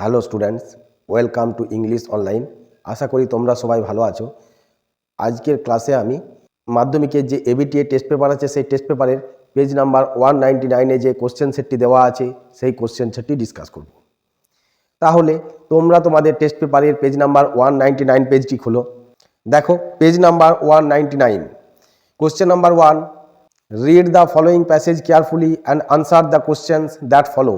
Hello students, welcome to English online. আশা করি তোমরা সবাই ভালো আছো। আজকের ক্লাসে আমি মাধ্যমিকের যে এবিটিএ টেস্ট পেপার আছে সেই টেস্ট পেপারের পেজ নাম্বার 199-এ যে কোশ্চেন সেটটি দেওয়া আছে সেই কোশ্চেন সেটটি ডিসকাস করব। তাহলে তোমরা তোমাদের টেস্ট পেপারের পেজ নাম্বার 199 পেজটি খোলো। দেখো page number 199, question number 1, read the following passage carefully and answer the questions that follow.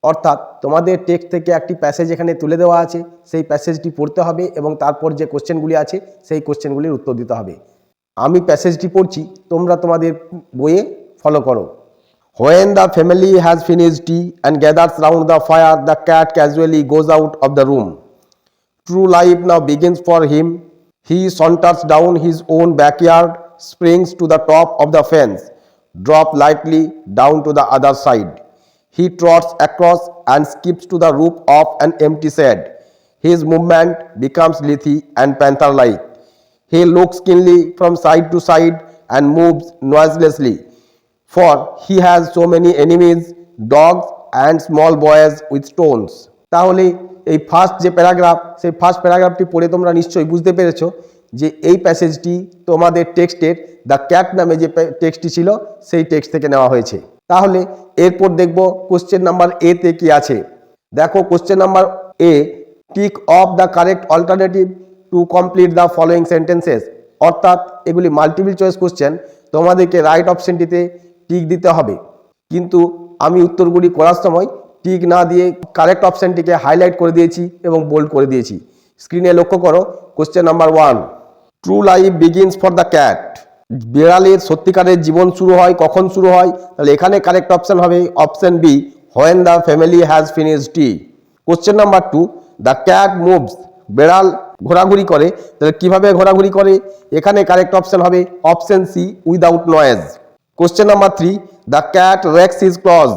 অর্থাৎ তোমাদের টেক্সট থেকে একটি প্যাসেজ এখানে তুলে দেওয়া আছে, সেই প্যাসেজটি পড়তে হবে এবং তারপর যে কোশ্চেনগুলি আছে সেই কোশ্চেনগুলির উত্তর দিতে হবে। আমি প্যাসেজটি পড়ছি, তোমরা তোমাদের বইয়ে ফলো করো। When the family has finished tea and gathers round the fire, the cat casually goes out of the room. True life now begins for him. He saunters down his own backyard, springs to the top of the fence, drops lightly down to the other side. He trots across and skips to the roof of an empty shed. His movement becomes lithe and panther-like. He looks keenly from side to side and moves noiselessly, for he has so many enemies, dogs and small boys with stones. তাহলে এই first যে paragraph, সেই first প্যারাগ্রাফটি পড়ে তোমরা নিশ্চয়ই বুঝতে পেরেছো যে এই প্যাসেজটি তোমাদের টেক্সটের দ্য ক্যাট নামে যে টেক্সটটি ছিল সেই টেক্সট থেকে নেওয়া হয়েছে। তাহলে এরপর দেখব কোশ্চেন নাম্বার এ তে কি আছে। দেখো question number A, tick of the correct alternative to complete the following sentences. অর্থাৎ এগুলি মাল্টিপল চয়েস কোশ্চেন, তোমাদেরকে রাইট অপশনটিতে টিক দিতে হবে। কিন্তু আমি উত্তরগুলি করার সময় টিক না দিয়ে কারেক্ট অপশনটিকে হাইলাইট করে দিয়েছি এবং বোল্ড করে দিয়েছি। স্ক্রিনে লক্ষ্য করো question number 1, true life begins for the cat. বিড়ালের সত্যিকারের জীবন শুরু হয় কখন শুরু হয়? তাহলে এখানে কারেক্ট অপশন হবে option B, when the family has finished tea. Question number 2, the cat moves. বিড়াল ঘোরাঘুরি করে, তাহলে কিভাবে ঘোরাঘুরি করে? এখানে কারেক্ট অপশন হবে option C, without noise. Question number 3, the cat rakes his claws.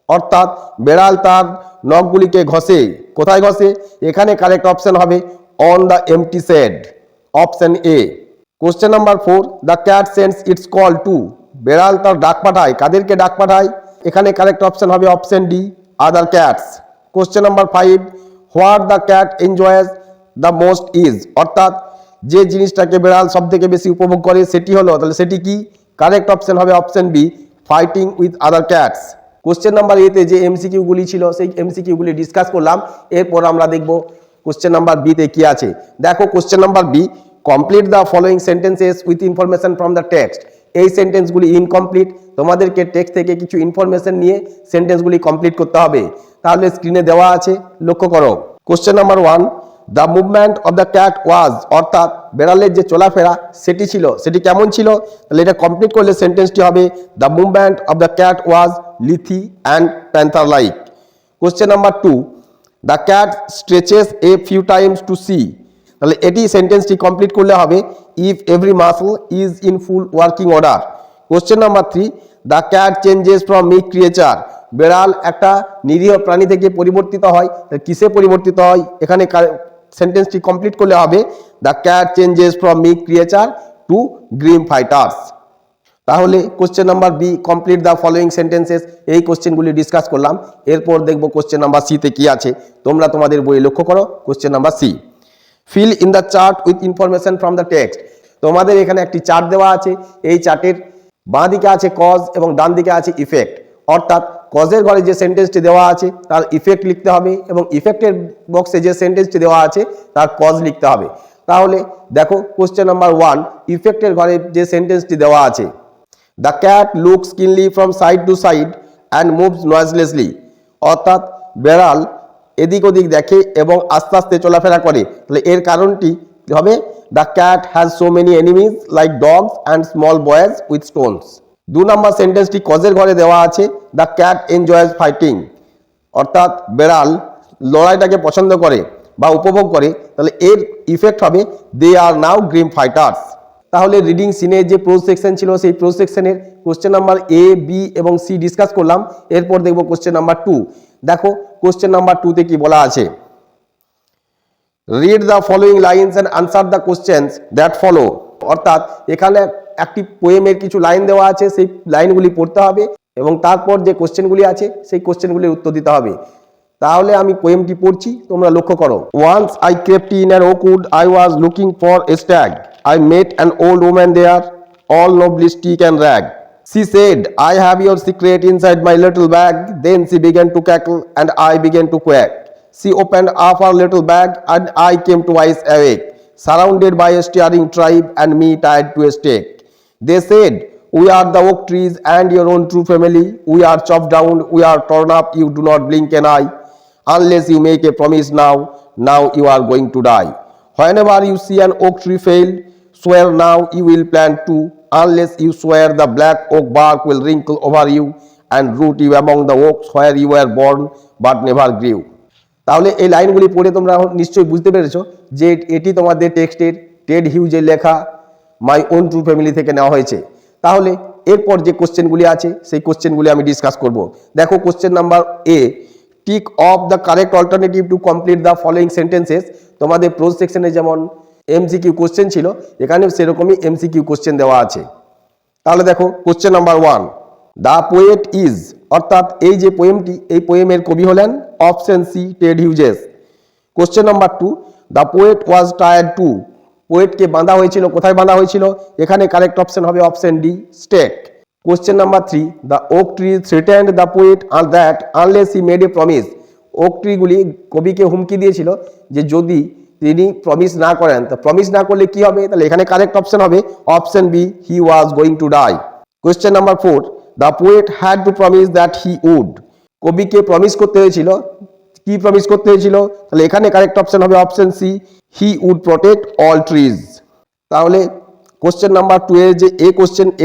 অর্থাৎ বেড়াল তার নখগুলিকে ঘষে। কোথায় ঘষে? এখানে কারেক্ট অপশন হবে on the empty shed, option A. Question number 4, the cat sends its call two. বেড়াল তার ডাক পাঠায়। কাদেরকে ডাক পাঠায়? এখানে কারেক্ট অপশন হবে option D, other cats. Question number 5, what the cat enjoys the most is. অর্থাৎ যে জিনিসটাকে বেড়াল সব থেকে বেশি উপভোগ করে সেটি হলো, তাহলে সেটি কি? কারেক্ট অপশন হবে option B, fighting with other cats. Question number এতে যে এমসিকিউগুলি ছিল সেই এমসিকিউগুলি ডিসকাস করলাম। এরপর আমরা দেখব কোশ্চেন নাম্বার বিতে কি আছে। দেখো question number B, complete the following sentences with information from the text. এই সেন্টেন্সগুলি ইনকমপ্লিট, তোমাদেরকে টেক্সট থেকে কিছু ইনফরমেশন নিয়ে সেন্টেন্সগুলি কমপ্লিট করতে হবে। তাহলে স্ক্রিনে দেওয়া আছে, লক্ষ্য করো। Question number 1, the movement of the cat was. অর্থাৎ বেড়ালের যে চলাফেরা সেটি ছিল, সেটি কেমন ছিল? তাহলে এটা কমপ্লিট করলে সেন্টেন্সটি হবে the movement of the cat was lithe and panther like. Question number 2, the cat stretches a few times to see. তাহলে এটি সেন্টেন্সটি কমপ্লিট করলে হবে if every muscle is in full working order. Question number 3, the cat changes from meek creature. বেড়াল একটা নিরীহ প্রাণী থেকে পরিবর্তিত হয়। কিসে পরিবর্তিত হয়? এখানে সেন্টেন্সটি কমপ্লিট করলে হবে the cat changes from meek creature to grim fighters. তাহলে question number B, complete the following sentences, এই কোশ্চেনগুলি ডিসকাস করলাম। এরপর দেখব কোশ্চেন নাম্বার সিতে কি আছে। তোমরা তোমাদের বইয়ে লক্ষ্য করো question number C, fill in the chart with information from the text. তোমাদের এখানে একটি চার্ট দেওয়া আছে। এই চার্টের বাঁ দিকে আছে কজ এবং ডান দিকে আছে ইফেক্ট। অর্থাৎ কজের ঘরে যে সেন্টেন্সটি দেওয়া আছে তার ইফেক্ট লিখতে হবে এবং ইফেক্টের বক্সে যে সেন্টেন্সটি দেওয়া আছে তার কজ লিখতে হবে। তাহলে দেখো কোশ্চেন নাম্বার 1, ইফেক্টের ঘরে যে সেন্টেন্সটি দেওয়া আছে, the cat looks keenly from side to side and moves noiselessly. অর্থাৎ বেড়াল এদিক ওদিক দেখে এবং আস্তে আস্তে চলাফেরা করে। তাহলে এর কারণটি হবে the cat has so many enemies like dogs and small boys with Stones. 2 নম্বর সেন্টেন্সটি কজের ঘরে দেওয়া আছে, দ্য ক্যাট এনজয়েস ফাইটিং। অর্থাৎ বেড়াল লড়াইটাকে পছন্দ করে বা উপভোগ করে। তাহলে এর ইফেক্ট হবে দে আর নাও গ্রিম ফাইটার্স। তাহলে রিডিং সিনের যে প্রোজ সেকশন ছিল সেই প্রোজ সেকশনের কোশ্চেন নাম্বার এ, বি এবং সি ডিসকাস করলাম। এরপর দেখব কোশ্চেন নাম্বার 2। দেখো কোশ্চেন নাম্বার 2তে কি বলা আছে, read the following lines and answer the questions that follow. অর্থাৎ এখানে একটি পোয়েমের কিছু লাইন দেওয়া আছে, সেই লাইনগুলি পড়তে হবে এবং তারপর যে কোশ্চেনগুলি আছে সেই কোশ্চেনগুলির উত্তর দিতে হবে। তাহলে আমি পোয়েমটি পড়ছি, তোমরা লক্ষ্য করো। Once I crept in an oakwood, I was looking for a stag, I met an old woman there, all nobly stick and rag. She said, I have your secret inside my little bag. Then she began to cackle and I began to quack. She opened up her little bag and I came twice awake, surrounded by a staring tribe and me tied to a stake. They said, we are the oak trees and your own true family. We are chopped down, we are torn up, you do not blink an eye. Unless you make a promise now you are going to die. Whenever you see an oak tree fail, swear now you will plant two. Unless you swear, the black oak bark will wrinkle over you and root you among the oaks where you were born but never grew. তাহলে এই লাইনগুলি পড়ে তোমরা নিশ্চয়ই বুঝতে পেরেছো যে এটি তোমাদের টেক্সটের টেড হিউজের লেখা মাই ওন ট্রু ফ্যামিলি থেকে নেওয়া হয়েছে। তাহলে এরপর যে কোশ্চেনগুলি আছে সেই কোশ্চেনগুলি আমি ডিসকাস করব। দেখো question number A, tick of the correct alternative to complete the following sentences. তোমাদের প্রোজ সেকশনে যেমন এমসিকিউ কোশ্চেন ছিল, এখানেও সেরকমই এমসিকিউ কোশ্চেন দেওয়া আছে। তাহলে দেখো question number 1, the poet is, অর্থাৎ এই যে পোয়েমটি, এই পোয়েমের কবি হলেন option C Ted Hughes. Question number 2, the poet was tired to, পোয়েটকে বাঁধা হয়েছিল, কোথায় বাঁধা হয়েছিল? এখানে কারেক্ট অপশন হবে option D stake. Question number 3, the oak tree threatened the poet that unless he made a promise, oak ট্রিগুলি কবিকে হুমকি দিয়েছিল যে যদি তিনি প্রমিস না করেন, তো প্রমিস না করলে কি হবে? তাহলে এখানে কারেক্ট অপশন হবে option B he was going to die. Question number 4, the poet had to promise that he would, কবিকে প্রমিস করতে হয়েছিল, কি প্রমিস করতে হয়েছিল? তাহলে এখানে কারেক্ট অপশন হবে option C he would protect all trees. তাহলে কোশ্চেন নাম্বার 2 এর যে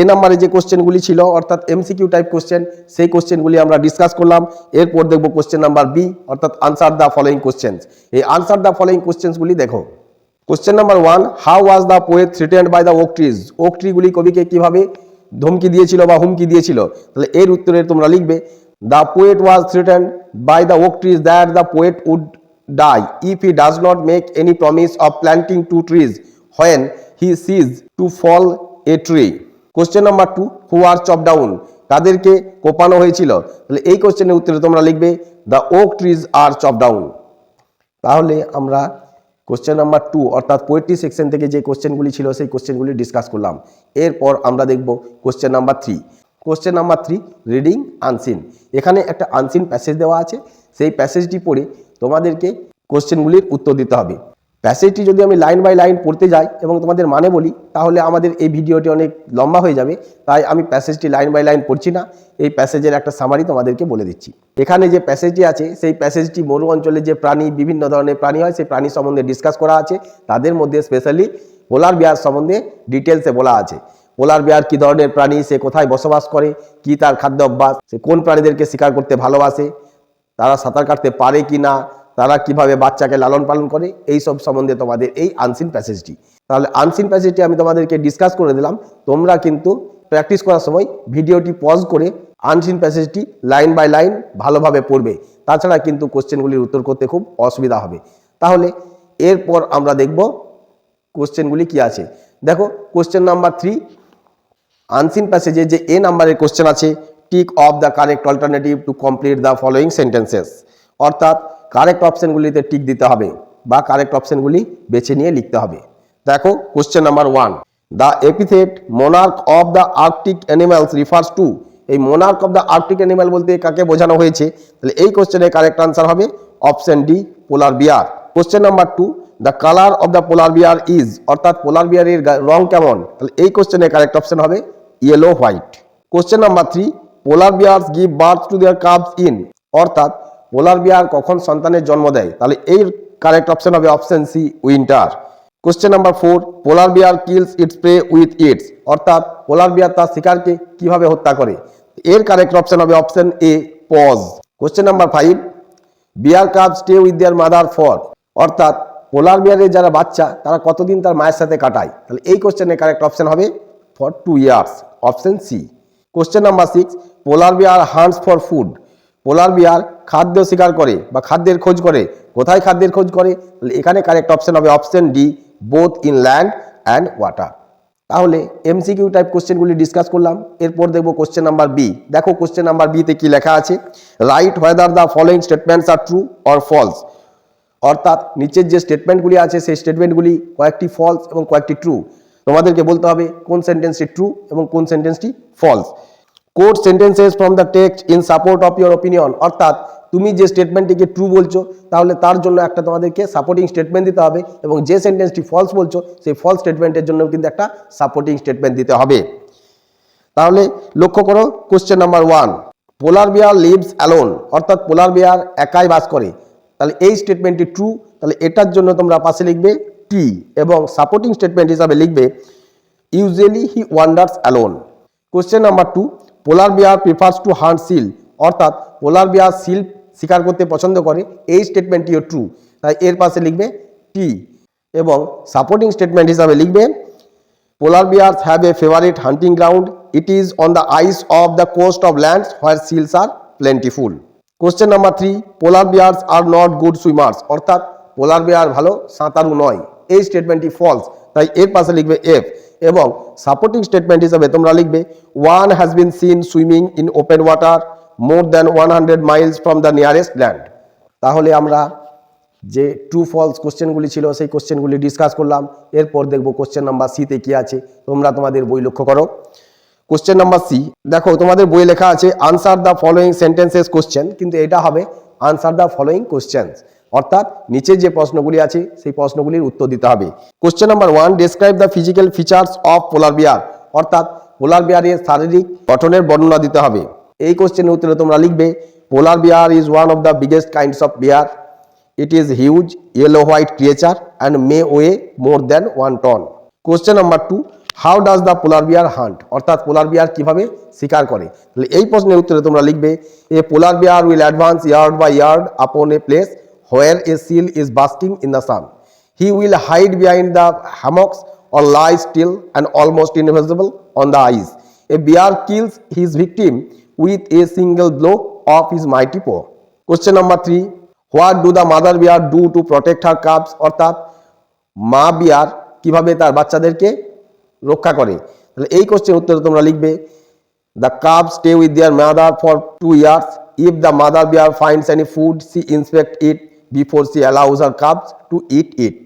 এ নাম্বারে যে কোশ্চেনগুলি ছিল অর্থাৎ এমসিকিউ টাইপ কোশ্চেন, সেই কোশ্চেনগুলি আমরা ডিসকাস করলাম। এরপর দেখব কোশ্চেন নাম্বার বি অর্থাৎ আনসার দ্য ফলোয়িং কোশ্চেনস। এই আনসার দ্য ফলোয়িং কোশ্চেনসগুলি দেখো। Question number 1, how was the poet threatened by the oak trees, oak ট্রিগুলি কবিকে কিভাবে ধমকি দিয়েছিল বা হুমকি দিয়েছিল? তাহলে এর উত্তরে তোমরা লিখবে, the poet was threatened by the oak trees that the poet would die if he does not make any promise of planting 2 trees when he sees to fall a tree. Question number 2, who are chopped down, তাদেরকে কোপানো হয়েছিল? তাহলে এই কোশ্চেনের উত্তরে তোমরা লিখবে the oak trees are chopped down। তাহলে আমরা কোশ্চেন নাম্বার 2 অর্থাৎ পোয়েট্রি সেকশন থেকে যে কোশ্চেনগুলি ছিল সেই কোশ্চেনগুলি ডিসকাস করলাম। এরপর আমরা দেখব question number 3। Question number 3, reading unseen. এখানে একটা আনসিন প্যাসেজ দেওয়া আছে, সেই প্যাসেজটি পড়ে তোমাদেরকে কোশ্চেনগুলির উত্তর দিতে হবে। প্যাসেজটি যদি আমি লাইন বাই লাইন পড়তে যাই এবং তোমাদের মানে বলি তাহলে আমাদের এই ভিডিওটি অনেক লম্বা হয়ে যাবে, তাই আমি প্যাসেজটি লাইন বাই লাইন পড়ছি না, এই প্যাসেজের একটা সামারি তোমাদেরকে বলে দিচ্ছি। এখানে যে প্যাসেজটি আছে সেই প্যাসেজটি মরু অঞ্চলে যে প্রাণী, বিভিন্ন ধরনের প্রাণী হয় সেই প্রাণী সম্বন্ধে ডিসকাস করা আছে। তাদের মধ্যে স্পেশালি পোলার বিয়ার সম্বন্ধে ডিটেলসে বলা আছে। পোলার বিয়ার কী ধরনের প্রাণী, সে কোথায় বসবাস করে, কি তার খাদ্য অভ্যাস, সে কোন প্রাণীদেরকে শিকার করতে ভালোবাসে, তারা সাঁতার কাটতে পারে কি না, তারা কিভাবে বাচ্চাকে লালন পালন করে, এই সব সম্বন্ধে তোমাদের এই আনসিন প্যাসেজটি। তাহলে আনসিন প্যাসেজটি আমি তোমাদেরকে ডিসকাস করে দিলাম। তোমরা কিন্তু প্র্যাকটিস করার সময় ভিডিওটি পজ করে আনসিন প্যাসেজটি লাইন বাই লাইন ভালোভাবে পড়বে, তাছাড়া কিন্তু কোশ্চেনগুলির উত্তর করতে খুব অসুবিধা হবে। তাহলে এরপর আমরা দেখব কোশ্চেনগুলি কি আছে। দেখো কোশ্চেন নাম্বার 3, আনসিন প্যাসেজে যে এ নাম্বারের কোশ্চেন আছে, tick of the correct alternative to complete the following sentences, অর্থাৎ কারেক্ট অপশনগুলিতে টিক দিতে হবে বা কারেক্ট অপশনগুলি বেছে নিয়ে লিখতে হবে। দেখো question number 1, the epithet monarch of the arctic animals refers to, এই monarch of the arctic animal বলতে কাকে বোঝানো হয়েছে? তাহলে এই কোশ্চেনের কারেক্ট আনসার হবে option D polar bear. Question number 2, the colour of the polar bear is, অর্থাৎ পোলার বিয়ারের রং কেমন? তাহলে এই কোশ্চেনের কারেক্ট অপশন হবে yellow white. Question number 3, polar bears give birth to their cubs in, অর্থাৎ পোলার বিয়ার কখন সন্তানের জন্ম দেয়? তাহলে এর কারেক্ট অপশন হবে option C winter. Question number 4, polar bear kills its prey with its, অর্থাৎ পোলার বিয়ার তার শিকারকে কিভাবে হত্যা করে? এর কারেক্ট অপশন হবে option A paws. Question number 5, bear cub stay with their mother for, অর্থাৎ পোলার বিয়ারের যারা বাচ্চা তারা কতদিন তার মায়ের সাথে কাটায়? তাহলে এই কোশ্চেনের কারেক্ট অপশন হবে for 2 years, option C. Question number 6, polar bear hunts for food, polar bear খাদ্য শিকার করে বা খাদ্যের খোঁজ করে, কোথায় খাদ্যের খোঁজ করে? তাহলে এখানে কারেক্ট অপশন হবে option D both in land and water. তাহলে এমসিকিউ টাইপ কোশ্চেনগুলি ডিসকাস করলাম। এরপর দেখব কোশ্চেন নাম্বার বি। দেখো কোশ্চেন নাম্বার বিতে কি লেখা আছে, write whether the following statements are true or false. অর্থাৎ নিচের যে স্টেটমেন্টগুলি আছে সেই স্টেটমেন্টগুলি কয়েকটি ফলস এবং কয়েকটি ট্রু। তোমাদেরকে বলতে হবে কোন সেন্টেন্সটি ট্রু এবং কোন সেন্টেন্সটি false. Quote sentences from the text in support of your opinion. অর্থাৎ তুমি যে স্টেটমেন্টটিকে ট্রু বলছো তাহলে তার জন্য একটা তোমাদেরকে সাপোর্টিং স্টেটমেন্ট দিতে হবে, এবং যে সেন্টেন্সটি ফলস বলছো সেই ফলস স্টেটমেন্টের জন্য কিন্তু একটা সাপোর্টিং স্টেটমেন্ট দিতে হবে। তাহলে লক্ষ্য করো কোশ্চেন নাম্বার 1, পোলার বিয়ার লিভস অ্যালোন। অর্থাৎ পোলার বিয়ার একাই বাস করে। তাহলে এই স্টেটমেন্টটি ট্রু, তাহলে এটার জন্য তোমরা পাশে লিখবে টি, এবং সাপোর্টিং স্টেটমেন্ট হিসাবে লিখবে usually he wanders alone. Question number 2, polar bear prefers to hunt seal. অর্থাৎ পোলার বিয়ার সিল শিকার করতে পছন্দ করে, এই স্টেটমেন্টটিও ট্রু, তাই এর পাশে লিখবে টি, এবং সাপোর্টিং স্টেটমেন্ট হিসাবে লিখবে polar bears have a favourite hunting ground, it is on the ice of the coast of lands where seals are plentiful. Question number 3, polar bears are not good swimmers. অর্থাৎ polar বিয়ার ভালো সাঁতারু নয়, এই স্টেটমেন্টটি false, তাই এর পাশে লিখবে F, এবং সাপোর্টিং স্টেটমেন্ট হিসাবে তোমরা লিখবে one has been seen swimming in open water more than 100 Miles from the nearest land. তাহলে আমরা যে ট্রু ফলস কোশ্চেনগুলি ছিল সেই কোশ্চেনগুলি ডিসকাস করলাম। এরপর দেখব কোশ্চেন নাম্বার সিতে কি আছে। তোমরা তোমাদের বই লক্ষ্য করো। কোশ্চেন নাম্বার সি, দেখো তোমাদের বইয়ে লেখা আছে answer the following sentences question, কিন্তু এটা হবে আনসার দ্য ফলোয়িং কোশ্চেন্স। অর্থাৎ নিচে যে প্রশ্নগুলি আছে সেই প্রশ্নগুলির উত্তর দিতে হবে। Question number 1, describe the physical features of polar bear. অর্থাৎ পোলার বিয়ারের শারীরিক গঠনের বর্ণনা দিতে হবে। এই কোশ্চেনের উত্তরে তোমরা লিখবে polar bear is one of the biggest kinds of bear, it is huge yellow white creature and may weigh more than 1 ton. Question number 2, how does the polar bear hunt? অর্থাৎ পোলার বিয়ার কিভাবে শিকার করে। তাহলে এই প্রশ্নের উত্তরে তোমরা লিখবে a polar bear will advance yard by yard upon a place where a seal is basking in the sun. He will hide behind the hammocks or lie still and almost invisible on the ice. A bear kills his victim with a single blow of his mighty paw. Question number 3, what do the mother bear do to protect her cubs. অর্থাৎ মা বিয়ার কিভাবে তার বাচ্চাদেরকে রক্ষা করে। তাহলে এই question উত্তরে তোমরা লিখবে the cubs stay with their mother for 2 years. If the mother bear finds any food she inspect it before she allows her cubs to eat it.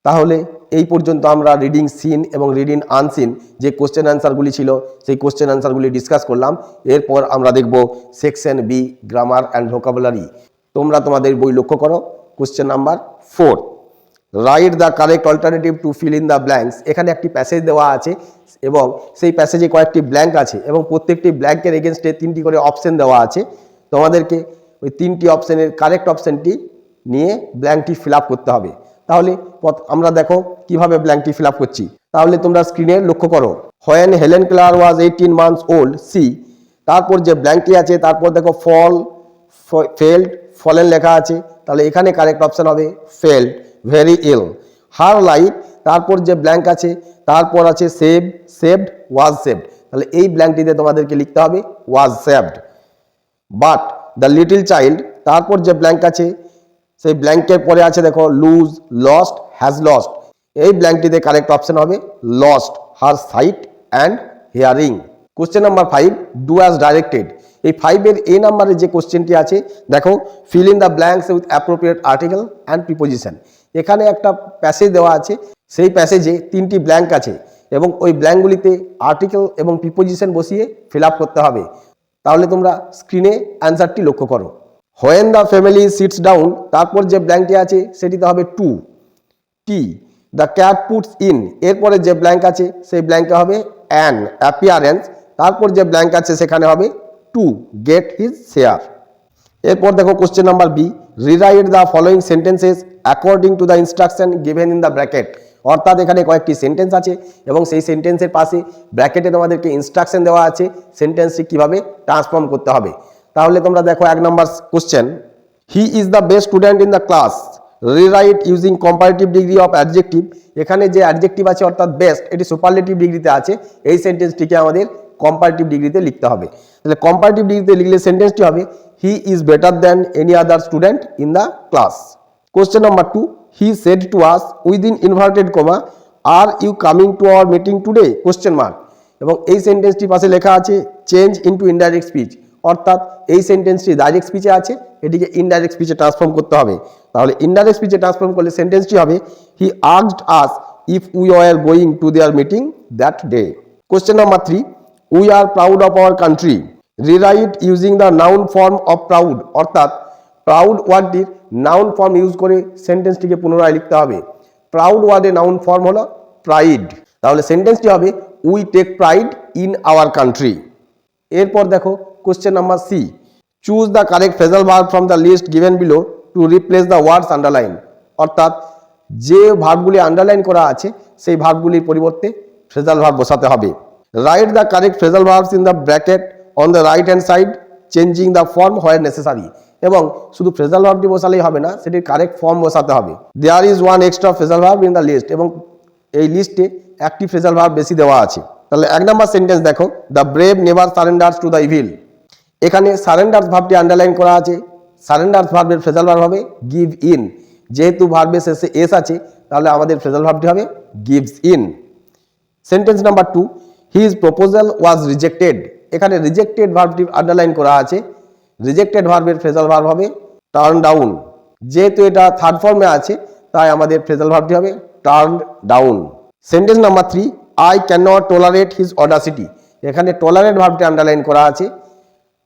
তাহলে এই পর্যন্ত আমরা রিডিং সিন এবং রিডিং আনসিন যে question অ্যান্সারগুলি ছিল সেই question অ্যান্সারগুলি ডিসকাস করলাম। এরপর আমরা দেখব section B, grammar and vocabulary. তোমরা তোমাদের বই লক্ষ্য করো। Question number 4, write the correct alternative two feel in the blanks. এখানে একটি প্যাসেজ দেওয়া আছে এবং সেই প্যাসেজে কয়েকটি ব্ল্যাঙ্ক আছে এবং প্রত্যেকটি ব্ল্যাঙ্কের এগেনস্টে 3টি করে অপশন দেওয়া আছে। তোমাদেরকে ওই 3টি অপশনের কারেক্ট অপশনটি নিয়ে ব্ল্যাঙ্কটি ফিল আপ করতে হবে। তাহলে আমরা দেখো কিভাবে ব্ল্যাঙ্কটি ফিল আপ করছি। তাহলে তোমরা স্ক্রিনে লক্ষ্য করো, when Helen Keller was 18 months old she, তারপর যে ব্ল্যাঙ্কটি আছে তারপর দেখো ফল, ফেল্ড, ফলেন লেখা আছে, তাহলে এখানে কারেক্ট অপশন হবে failed, very ill. Her life, তারপর যে ব্ল্যাঙ্ক আছে তারপর আছে সেভ, সেভড, ওয়াজ সেভড, তাহলে এই ব্ল্যাঙ্কটিতে তোমাদেরকে লিখতে হবে was saved. But the little child, তারপর যে ব্ল্যাঙ্ক আছে সেই ব্ল্যাঙ্কের পরে আছে দেখো লুজ, লস্ট, হ্যাজ লস্ট, এই ব্ল্যাঙ্কটিতে কারেক্ট অপশন হবে lost her sight and hearing. Question number 5, do as directed. এই 5-এর এ নাম্বারে যে কোশ্চেনটি আছে দেখো fill in the blanks with appropriate article and preposition. এখানে একটা প্যাসেজ দেওয়া আছে, সেই প্যাসেজে 3টি ব্ল্যাঙ্ক আছে এবং ওই ব্ল্যাঙ্কগুলিতে আর্টিকেল এবং প্রিপোজিশন বসিয়ে ফিল আপ করতে হবে। তাহলে তোমরা স্ক্রিনে অ্যান্সারটি লক্ষ্য করো। When the family sits down, তারপর যে ব্ল্যাঙ্কটি আছে সেটিতে হবে to, tea. The cat puts in, এরপরে যে ব্ল্যাঙ্ক আছে সেই ব্ল্যাঙ্কে হবে অ্যান অ্যাপিয়ারেন্স, তারপর যে ব্ল্যাঙ্ক আছে সেখানে হবে টু গেট হিজ শেয়ার। এরপর দেখো question number B, rewrite the following sentences according to the instruction given in the bracket. অর্থাৎ এখানে কয়েকটি সেন্টেন্স আছে এবং সেই সেন্টেন্সের পাশে ব্র্যাকেটে তোমাদেরকে ইনস্ট্রাকশন দেওয়া আছে সেন্টেন্সটি কিভাবে ট্রান্সফর্ম করতে হবে। তাহলে তোমরা দেখো 1 নম্বর question, he is the best student in the class, rewrite using comparative degree of adjective. এখানে যে অ্যাডজেক্টিভ আছে অর্থাৎ বেস্ট, এটি সুপারলেটিভ ডিগ্রিতে আছে, এই সেন্টেন্সটিকে আমাদের কম্পারেটিভ ডিগ্রিতে লিখতে হবে। তাহলে কম্পারেটিভ ডিগ্রিতে লিখলে সেন্টেন্সটি হবে he is better than any other student in the class. Question number 2, he said to us within inverted comma are you coming to our meeting today question mark. এবং এই সেন্টেন্সটি পাশে লেখা আছে চেঞ্জ ইনটু ইনডাইরেক্ট স্পিচ, অর্থাৎ এই সেন্টেন্সটি direct স্পিচে আছে, এটিকে indirect স্পিচে transform করতে হবে। তাহলে ইনডাইরেক্ট স্পিচে ট্রান্সফর্ম করলে সেন্টেন্সটি হবে he asked us if we were going to their meeting that day. Question number 3, we are proud of our country. Rewrite using the noun form of proud, অর্থাৎ proud ওয়ার্ডটির noun form use করে সেন্টেন্সটিকে পুনরায় লিখতে হবে। Proud ওয়ার্ডের noun form হলো pride. তাহলে সেন্টেন্সটি হবে we take pride in our country. এরপর দেখো question number C, choose the correct phrasal verb from the list given below to replace the words underline, অর্থাৎ যে ভার্বগুলি আন্ডারলাইন করা আছে সেই ভার্বগুলির পরিবর্তে ফ্রেজাল ভার্ব বসাতে হবে। Right the correct phrasal verbs in the bracket on the right hand side changing the form where necessary. এবং শুধু ফ্রেজাল ভার্বটি বসালেই হবে না, সেটির কারেক্ট ফর্ম বসাতে হবে। There is one extra phrasal verb in the list, এবং এই লিস্টে একটি ফ্রেজাল ভার্ব বেশি দেওয়া আছে। তাহলে 1 নম্বর সেন্টেন্স দেখো, the brave never সারেন্ডার্স to the evil. এখানে সারেন্ডার্স ভার্বটি আন্ডারলাইন করা আছে। সারেন্ডার্স ভার্বের ফ্রেজাল ভার্ব হবে গিভ ইন। যেহেতু ভার্বের শেষে এস আছে, তাহলে আমাদের ফ্রেজাল ভার্বটি হবে gives in. Sentence number 2, his proposal was rejected. এখানে রিজেক্টেড ভার্বটি আন্ডারলাইন করা আছে। রিজেক্টেড ভার্বের ফ্রেজাল ভার্ব হবে টার্ন ডাউন। যেহেতু এটা থার্ড ফর্মে আছে, তাই আমাদের ফ্রেজাল ভার্বটি হবে turn down. Sentence number 3, I can not tolerate his Audacity. এখানে টলারেট ভার্বটি আন্ডারলাইন করা আছে।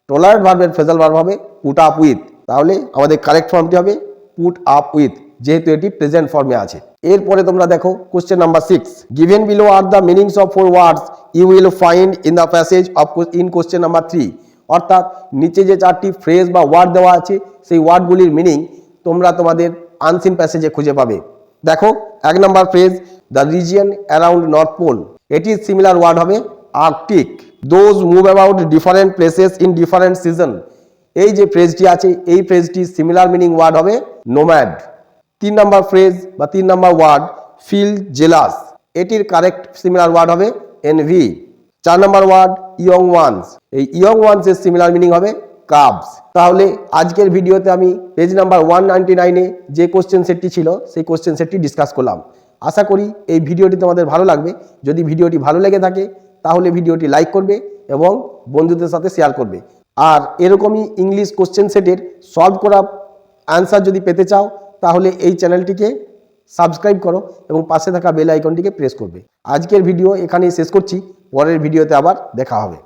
টলারেট ভার্বের ফ্রেজাল ভার্ব হবে পুট আপ উইথ। তাহলে আমাদের কারেক্ট ফর্মটি হবে পুট আপ উইথ, যেহেতু এটি প্রেজেন্ট ফর্মে আছে। এরপরে তোমরা দেখো question number 6, given below are the meanings of 4 words you will find in the passage of in question number 3। অর্থাৎ নিচে যে 4টি ফ্রেজ বা ওয়ার্ড দেওয়া আছে সেই ওয়ার্ডগুলির মিনিং তোমরা তোমাদের আনসিন প্যাসেজে খুঁজে পাবে। দেখো 1 নম্বর phrase, the region around north pole. এটির সিমিলার ওয়ার্ড হবে arctic. Those move about different places in different season. এই যে ফ্রেজটি আছে, এই ফ্রেজটির সিমিলার মিনিং ওয়ার্ড হবে নোম্যাড। 3 নম্বর ফ্রেজ বা 3 নম্বর ওয়ার্ড, ফিল জেলাস। এটির কারেক্ট সিমিলার ওয়ার্ড হবে এনভি। 4 নম্বর ওয়ার্ড, ইয়ং ওয়ান্স। এই ইয়ং ওয়ান্স এর সিমিলার মিনিং হবে কাবস। তাহলে আজকের ভিডিওতে আমি পেজ নাম্বার 199-এ যে কোশ্চেন সেটটি ছিল সেই কোশ্চেন সেটটি ডিসকাস করলাম। আশা করি এই ভিডিওটি তোমাদের ভালো লাগবে। যদি ভিডিওটি ভালো লেগে থাকে তাহলে ভিডিওটি লাইক করবে এবং বন্ধুদের সাথে শেয়ার করবে। আর এরকমই ইংলিশ কোশ্চেন সেটের সলভ করা অ্যান্সার যদি পেতে চাও তাহলে এই চ্যানেলটিকে সাবস্ক্রাইব করো এবং পাশে থাকা বেল আইকনটিকে প্রেস করবে। আজকের ভিডিও এখানেই শেষ করছি। পরের ভিডিওতে আবার দেখা হবে।